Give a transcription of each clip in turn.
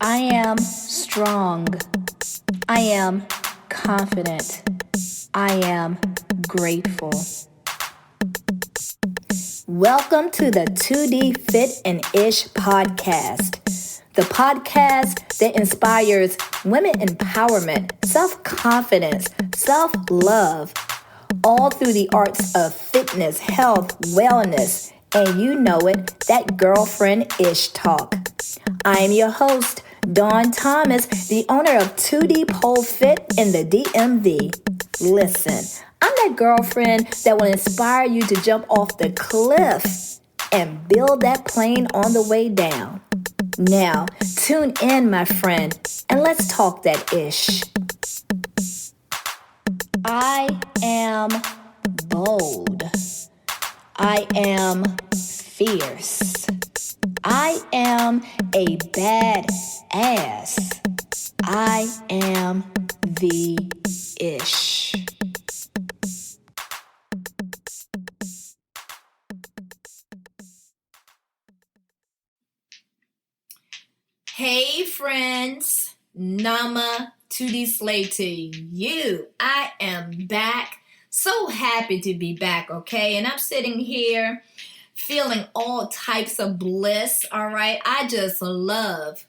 I am strong. I am confident. I am grateful. Welcome to the 2D Fit and Ish podcast, the podcast that inspires women empowerment, self-confidence, self-love, all through the arts of fitness, health, wellness, and you know it, that girlfriend ish talk. I am your host, Dawn Thomas, the owner of 2D Pole Fit in the DMV. Listen, I'm that girlfriend that will inspire you to jump off the cliff and build that plane on the way down. Now, tune in, my friend, and let's talk that ish. I am bold. I am fierce. I am a bad ass. I am the ish. Hey friends, Nama 2D Slay to you. I am back. So happy to be back, okay? And I'm sitting here feeling all types of bliss, all right? I just love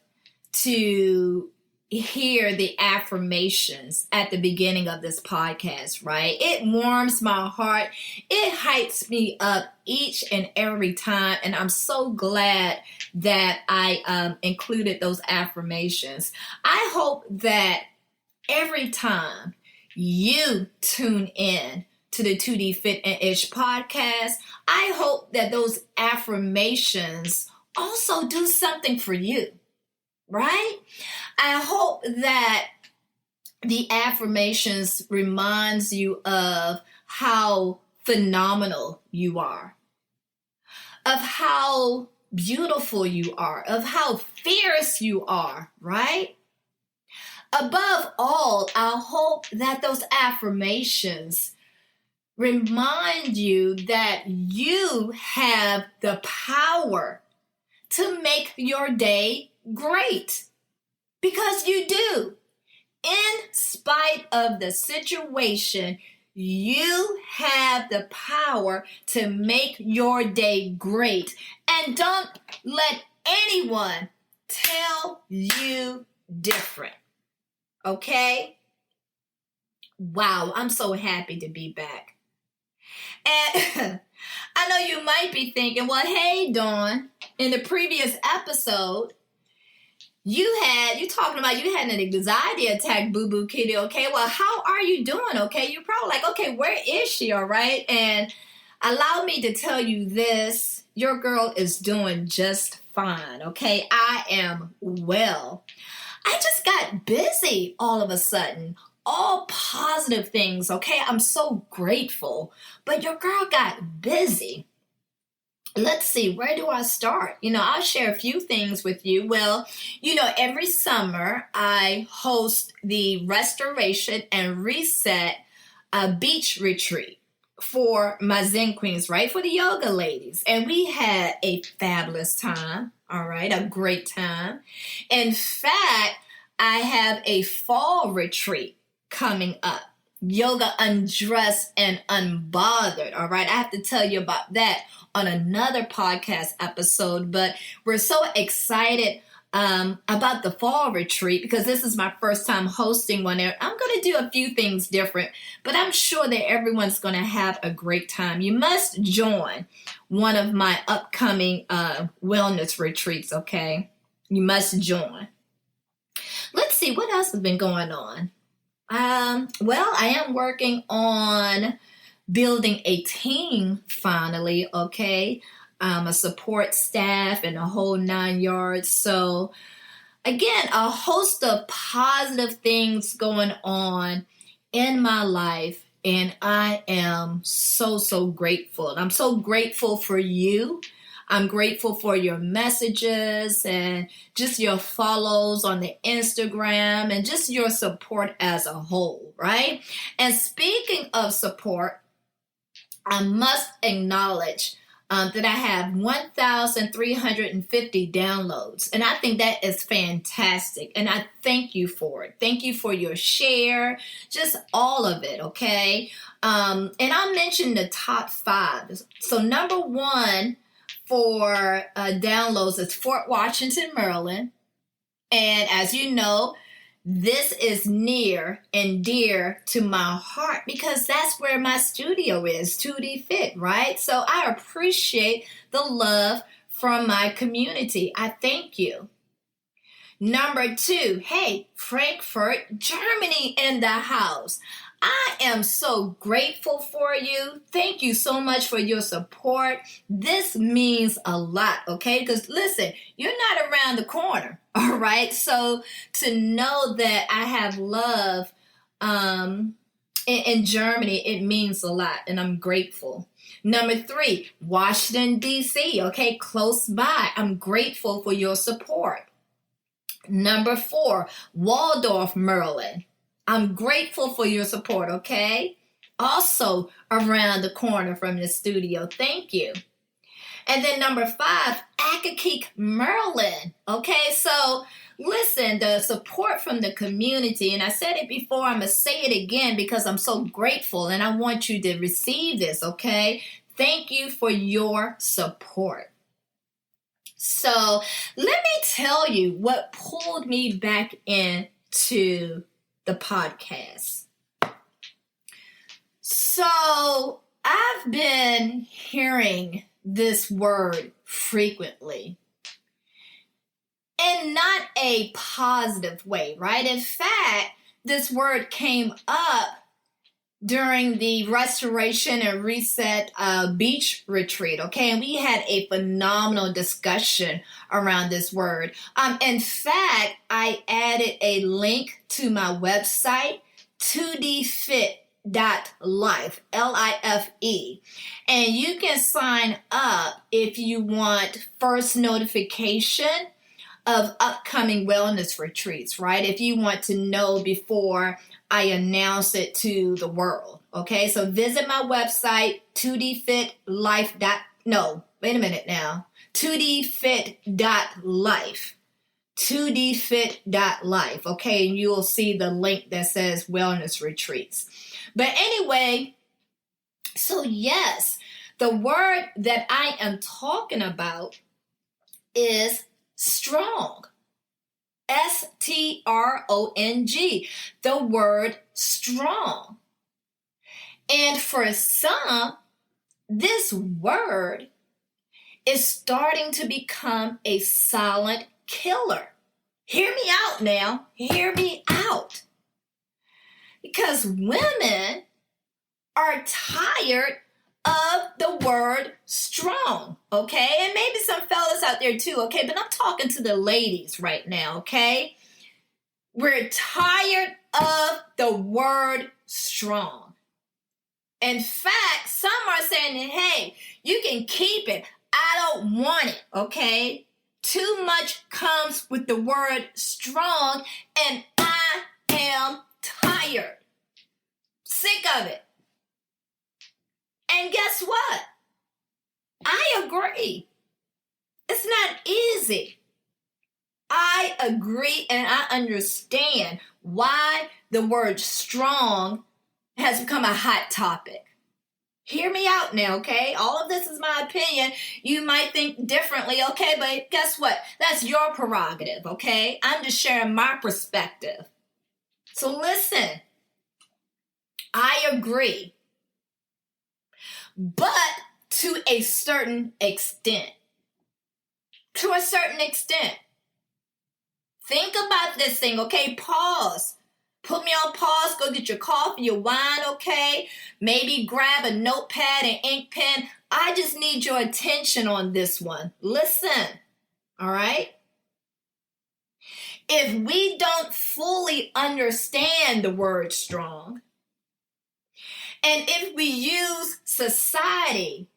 to hear the affirmations at the beginning of this podcast, right? It warms my heart. It hypes me up each and every time. And I'm so glad that I included those affirmations. I hope that every time you tune in to the 2D Fit and Ish podcast, I hope that those affirmations also do something for you, right? I hope that the affirmations reminds you of how phenomenal you are, of how beautiful you are, of how fierce you are, right? Above all, I hope that those affirmations remind you that you have the power to make your day great. Because you do. In spite of the situation, you have the power to make your day great. And don't let anyone tell you different. Okay? Wow, I'm so happy to be back. And I know you might be thinking, well, hey, Dawn, in the previous episode, you had an anxiety attack, boo-boo kitty, okay? Well, how are you doing, okay? You're probably like, okay, where is she, all right? And allow me to tell you this, your girl is doing just fine, okay? I am well. I just got busy all of a sudden. All positive things, okay? I'm so grateful. But your girl got busy. Let's see, where do I start? I'll share a few things with you. Well, every summer I host the Restoration and Reset beach retreat for my Zen Queens, right? For the yoga ladies. And we had a fabulous time, all right? A great time. In fact, I have a fall retreat coming up. Yoga Undressed and Unbothered, all right? I have to tell you about that on another podcast episode, but we're so excited about the fall retreat because this is my first time hosting one there. I'm going to do a few things different, but I'm sure that everyone's going to have a great time. You must join one of my upcoming wellness retreats, okay? You must join. Let's see, what else has been going on? Well, I am working on building a team finally, okay? A support staff and a whole 9 yards. So again, a host of positive things going on in my life. And I am so, so grateful. And I'm so grateful for you. I'm grateful for your messages and just your follows on the Instagram and just your support as a whole, right? And speaking of support, I must acknowledge that I have 1,350 downloads. And I think that is fantastic. And I thank you for it. Thank you for your share, just all of it, okay? And I'll mention the top 5. So number 1 for downloads is Fort Washington, Maryland. And as you know, this is near and dear to my heart because that's where my studio is, 2D Fit, right? So I appreciate the love from my community. I thank you. Number 2, hey, Frankfurt, Germany in the house. I am so grateful for you. Thank you so much for your support. This means a lot, okay? Because listen, you're not around the corner, all right? So to know that I have love in Germany, it means a lot, and I'm grateful. Number 3, Washington, D.C., okay? Close by. I'm grateful for your support. Number 4, Waldorf, Maryland. I'm grateful for your support, okay? Also around the corner from the studio. Thank you. And then number 5, Accokeek, Maryland. Okay, so listen, the support from the community, and I said it before, I'm going to say it again because I'm so grateful and I want you to receive this, okay? Thank you for your support. So let me tell you what pulled me back into the podcast. So I've been hearing this word frequently in not a positive way, right? In fact, this word came up during the Restoration and Reset beach retreat, okay? And we had a phenomenal discussion around this word. In fact, I added a link to my website, 2dfit.life, L-I-F-E. And you can sign up if you want first notification of upcoming wellness retreats, right? If you want to know before I announce it to the world, okay? So visit my website, 2dfitlife. No, wait a minute now. 2dfit.life. 2dfit.life, okay? And you will see the link that says wellness retreats. But anyway, so yes, the word that I am talking about is strong. S-T-R-O-N-G, the word strong. And for some, this word is starting to become a silent killer. Hear me out now. Hear me out. Because women are tired of the word strong, okay? And maybe some fellas out there too, okay? But I'm talking to the ladies right now, okay? We're tired of the word strong. In fact, some are saying, hey, you can keep it. I don't want it, okay? Too much comes with the word strong, and I am tired. Sick of it. And guess what? I agree. It's not easy. I agree and I understand why the word strong has become a hot topic. Hear me out now, okay? All of this is my opinion. You might think differently, okay? But guess what? That's your prerogative, okay? I'm just sharing my perspective. So listen, I agree. But to a certain extent. To a certain extent. Think about this thing, okay? Pause. Put me on pause. Go get your coffee, your wine, okay? Maybe grab a notepad and ink pen. I just need your attention on this one. Listen, all right? If we don't fully understand the word strong, and if we use society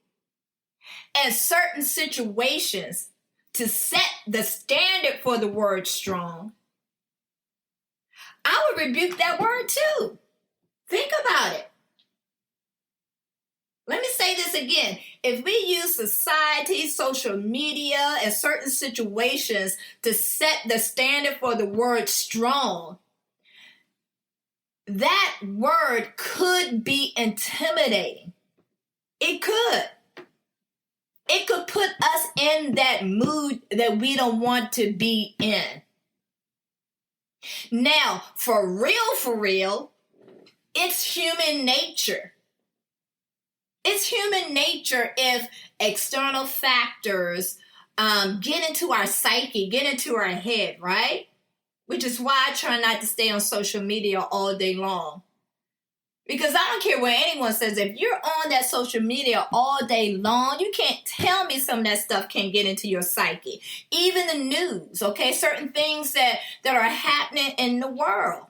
and certain situations to set the standard for the word strong, I would rebuke that word too. Think about it. Let me say this again. If we use society, social media, and certain situations to set the standard for the word strong, that word could be intimidating. It could. It could put us in that mood that we don't want to be in. Now, for real, it's human nature. It's human nature if external factors get into our psyche, get into our head, right? Which is why I try not to stay on social media all day long. Because I don't care what anyone says. If you're on that social media all day long, you can't tell me some of that stuff can get into your psyche. Even the news, okay? Certain things that are happening in the world.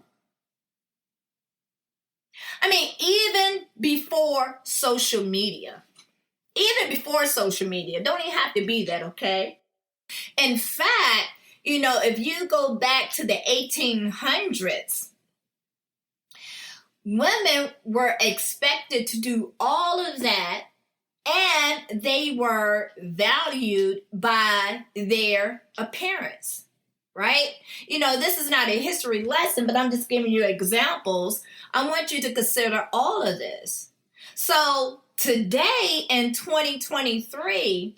I mean, even before social media. Don't even have to be that, okay? In fact, if you go back to the 1800s, women were expected to do all of that, and they were valued by their appearance, right? This is not a history lesson, but I'm just giving you examples. I want you to consider all of this. So today in 2023,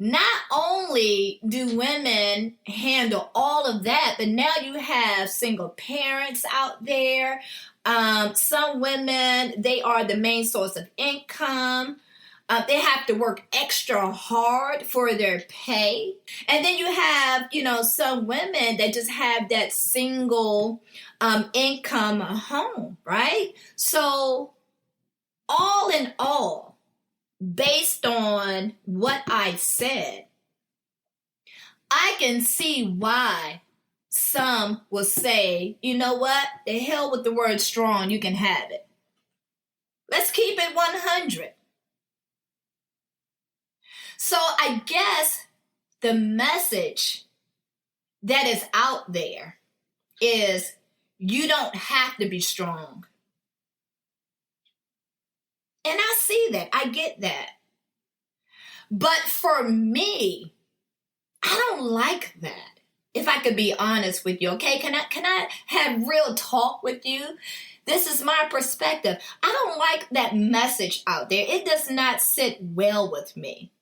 not only do women handle all of that, but now you have single parents out there. Some women, they are the main source of income. They have to work extra hard for their pay. And then you have, some women that just have that single income home, right? So all in all, based on what I said, I can see why some will say, you know what? The hell with the word strong, you can have it. Let's keep it 100. So I guess the message that is out there is you don't have to be strong. And I see that. I get that. But for me, I don't like that. If I could be honest with you, okay? Can I have real talk with you? This is my perspective. I don't like that message out there. It does not sit well with me.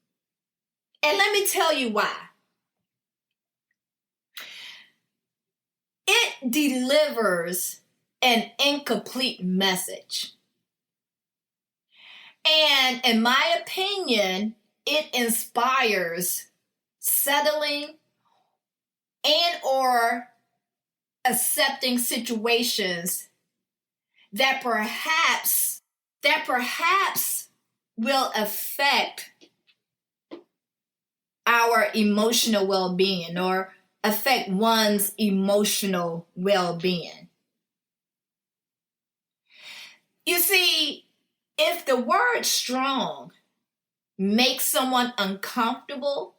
And let me tell you why. It delivers an incomplete message. And in my opinion, it inspires settling and or accepting situations that perhaps will affect our emotional well-being or affect one's emotional well-being. You see, if the word strong makes someone uncomfortable,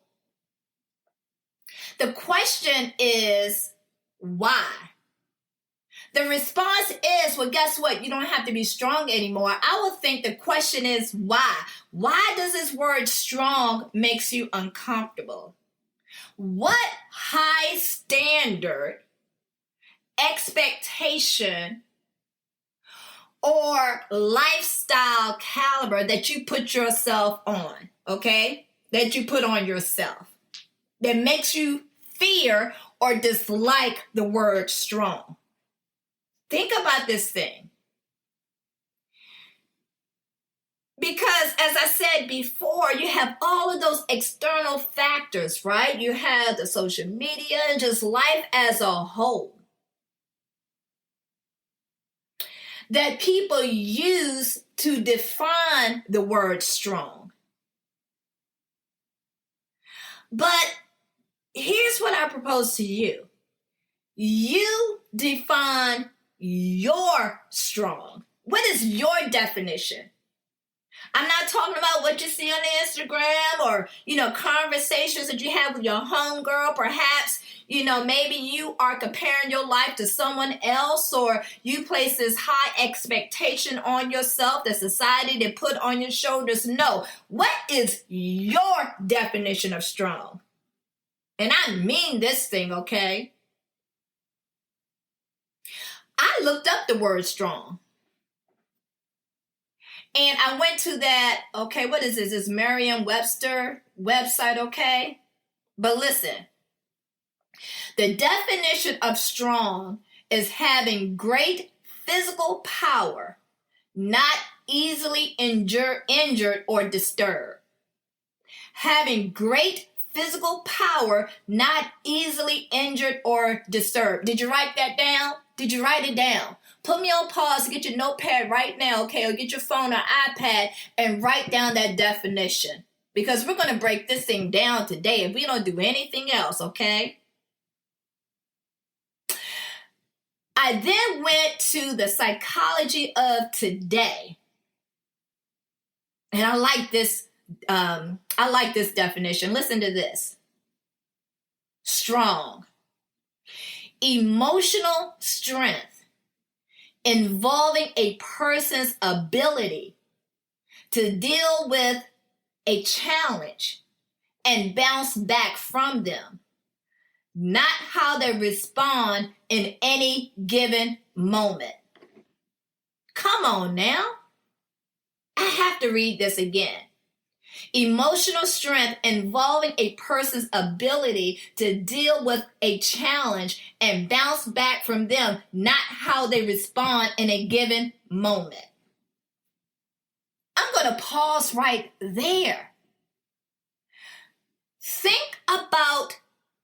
the question is, why? The response is, well, guess what? You don't have to be strong anymore. I would think the question is, why? Why does this word strong makes you uncomfortable? What high standard, expectation, or lifestyle caliber that you put yourself on, okay? That you put on yourself that makes you fear or dislike the word strong. Think about this thing. Because as I said before, you have all of those external factors, right? You have the social media and just life as a whole that people use to define the word strong. But here's what I propose to you. You define your strong. What is your definition? I'm not talking about what you see on Instagram or, conversations that you have with your homegirl. Perhaps, Maybe you are comparing your life to someone else, or you place this high expectation on yourself that society did put on your shoulders. No. What is your definition of strong? And I mean this thing, okay? I looked up the word strong. And I went to that, okay, what is this? It's Merriam-Webster website, okay? But listen, the definition of strong is having great physical power, not easily injured or disturbed. Having great physical power, not easily injured or disturbed. Did you write that down? Did you write it down? Put me on pause, get your notepad right now, okay? Or get your phone or iPad and write down that definition. Because we're going to break this thing down today if we don't do anything else, okay? I then went to the psychology of today. And I like this definition. Listen to this. Strong. Emotional strength involving a person's ability to deal with a challenge and bounce back from them, not how they respond in any given moment. Come on now. I have to read this again. Emotional strength involving a person's ability to deal with a challenge and bounce back from them, not how they respond in a given moment. I'm going to pause right there. Think about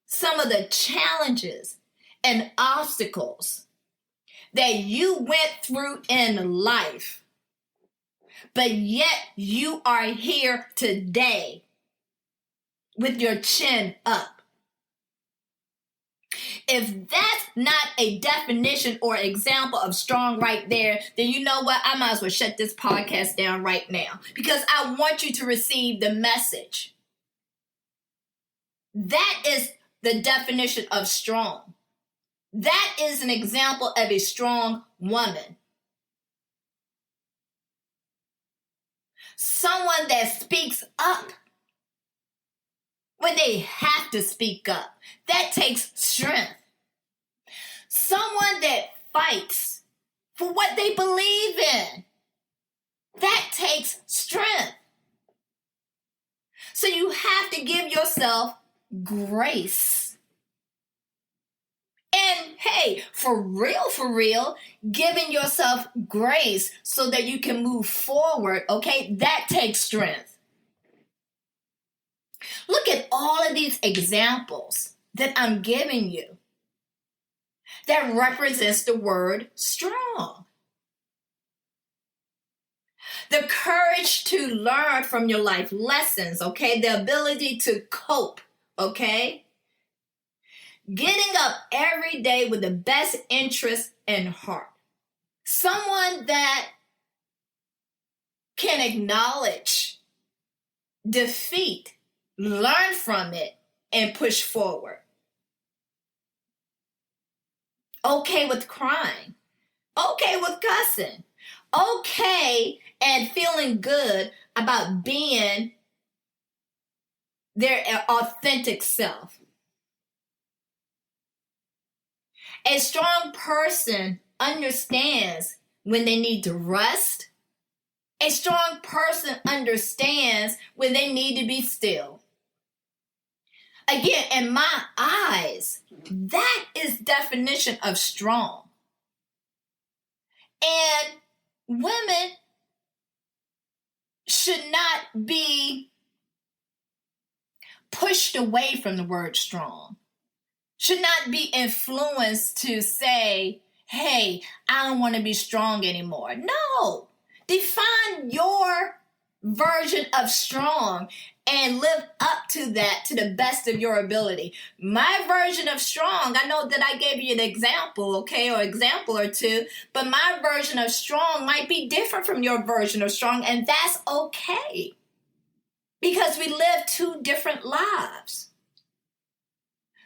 some of the challenges and obstacles that you went through in life, but yet you are here today with your chin up. If that's not a definition or example of strong right there, then you know what? I might as well shut this podcast down right now, because I want you to receive the message. That is the definition of strong. That is an example of a strong woman. Someone that speaks up when they have to speak up. That takes strength. Someone that fights for what they believe in. That takes strength. So you have to give yourself grace. And hey, for real, giving yourself grace so that you can move forward, okay, that takes strength. Look at all of these examples that I'm giving you that represents the word strong. The courage to learn from your life lessons, okay, the ability to cope, okay? Getting up every day with the best interest in heart. Someone that can acknowledge defeat, learn from it, and push forward. Okay with crying. Okay with cussing. Okay and feeling good about being their authentic self. A strong person understands when they need to rest. A strong person understands when they need to be still. Again, in my eyes, that is definition of strong. And women should not be pushed away from the word strong. Should not be influenced to say, hey, I don't want to be strong anymore. No. Define your version of strong and live up to that to the best of your ability. My version of strong, I know that I gave you an example, okay, or example or two, but my version of strong might be different from your version of strong, and that's okay. Because we live two different lives.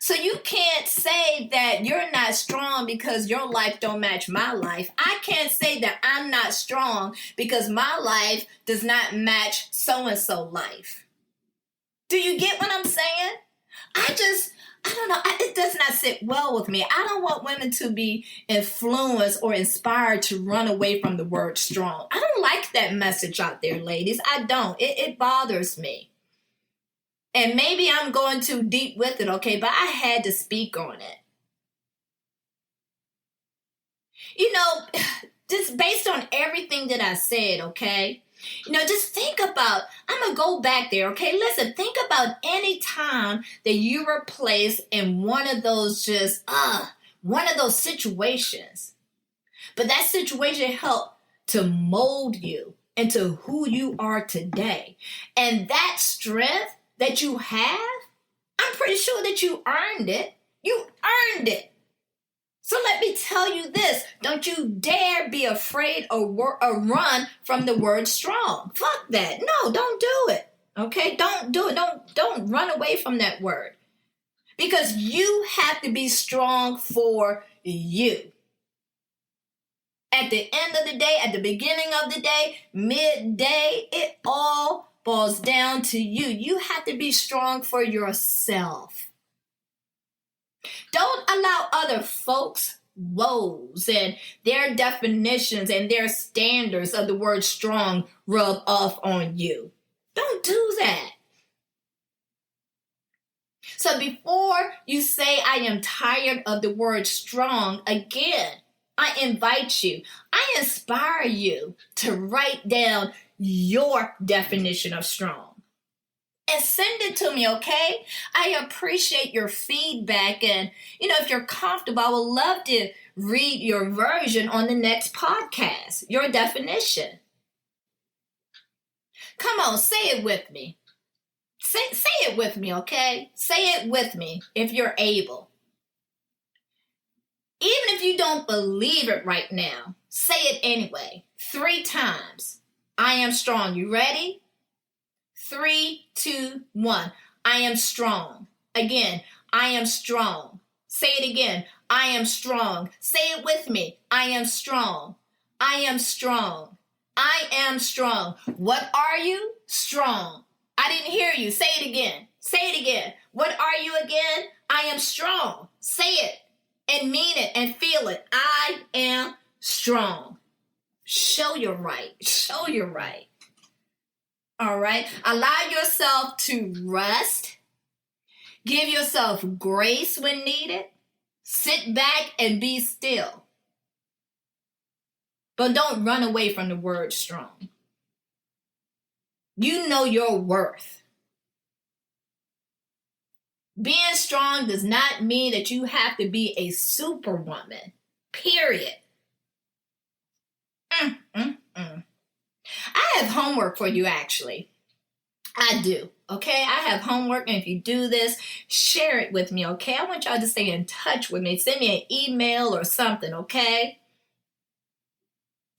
So you can't say that you're not strong because your life don't match my life. I can't say that I'm not strong because my life does not match so-and-so life. Do you get what I'm saying? I don't know. It does not sit well with me. I don't want women to be influenced or inspired to run away from the word strong. I don't like that message out there, ladies. I don't. It bothers me. And maybe I'm going too deep with it, okay? But I had to speak on it. You know, just based on everything that I said, okay? You know, just think about, I'm going to go back there, okay? Listen, think about any time that you were placed in one of those situations. But that situation helped to mold you into who you are today. And that strength that you have, I'm pretty sure that you earned it. You earned it. So let me tell you this. Don't you dare be afraid or run from the word strong. Fuck that. No, don't do it. Okay? Don't do it. Don't run away from that word. Because you have to be strong for you. At the end of the day, at the beginning of the day, midday, it all boils down to you. You have to be strong for yourself. Don't allow other folks' woes and their definitions and their standards of the word strong rub off on you. Don't do that. So before you say I am tired of the word strong, again, I invite you, I inspire you to write down your definition of strong. And send it to me, okay? I appreciate your feedback. And, if you're comfortable, I would love to read your version on the next podcast, your definition. Come on, say it with me. Say it with me, okay? Say it with me if you're able. Even if you don't believe it right now, say it anyway. 3 times. I am strong. You ready? 3, 2, 1. I am strong. Again, I am strong. Say it again. I am strong. Say it with me. I am strong. I am strong. I am strong. What are you? Strong. I didn't hear you. Say it again. Say it again. What are you again? I am strong. Say it and mean it and feel it. I am strong. Show you're right. Show you're right. All right. Allow yourself to rest. Give yourself grace when needed. Sit back and be still. But don't run away from the word strong. You know your worth. Being strong does not mean that you have to be a superwoman. Period. I have homework for you, actually. I do, okay? I have homework, and if you do this, share it with me, okay? I want y'all to stay in touch with me. Send me an email or something, okay?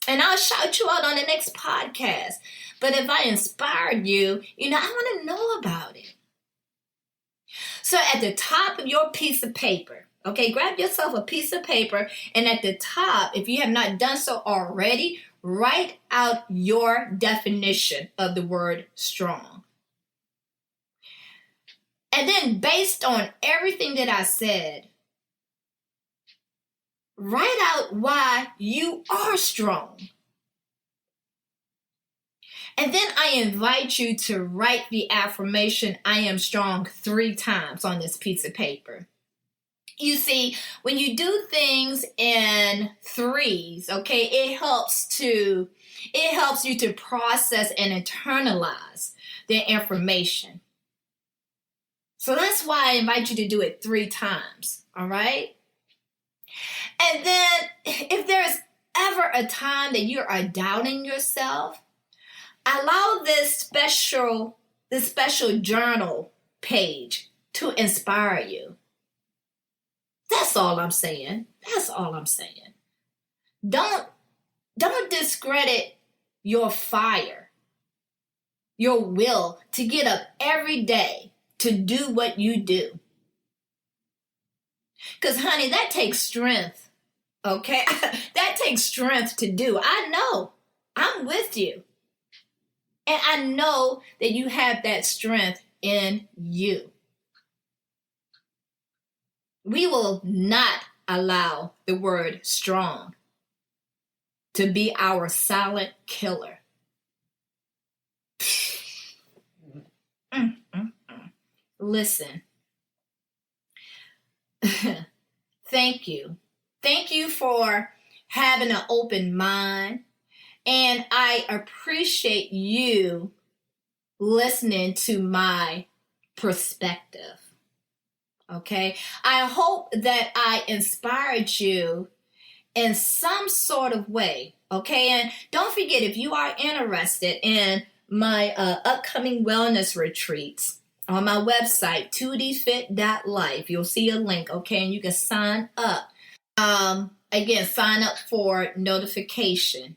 And I'll shout you out on the next podcast. But if I inspired you, I want to know about it. So at the top of your piece of paper, okay, grab yourself a piece of paper, and at the top, if you have not done so already, write out your definition of the word strong. And then based on everything that I said, write out why you are strong. And then I invite you to write the affirmation, I am strong, 3 times on this piece of paper. You see, when you do things in 3s, okay, it helps you to process and internalize the information. So that's why I invite you to do it 3 times, all right? And then if there's ever a time that you are doubting yourself, allow this special journal page to inspire you. That's all I'm saying. That's all I'm saying. Don't discredit your fire, your will to get up every day to do what you do. Because, honey, that takes strength. Okay? That takes strength to do. I know. I'm with you. And I know that you have that strength in you. We will not allow the word strong to be our silent killer. Listen. Thank you. Thank you for having an open mind. And I appreciate you listening to my perspective. Okay? I hope that I inspired you in some sort of way. Okay? And don't forget, if you are interested in my upcoming wellness retreats, on my website, 2dfit.life, you'll see a link, okay? And you can sign up. Again, sign up for notification.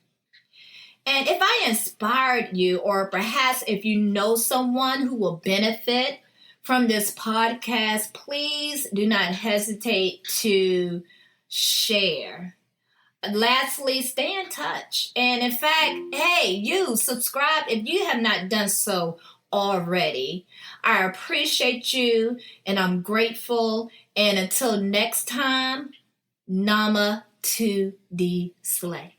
And if I inspired you, or perhaps if you know someone who will benefit from this podcast, please do not hesitate to share. Lastly, stay in touch. And in fact, hey, you subscribe if you have not done so already. I appreciate you and I'm grateful. And until next time, Nama to the Slay.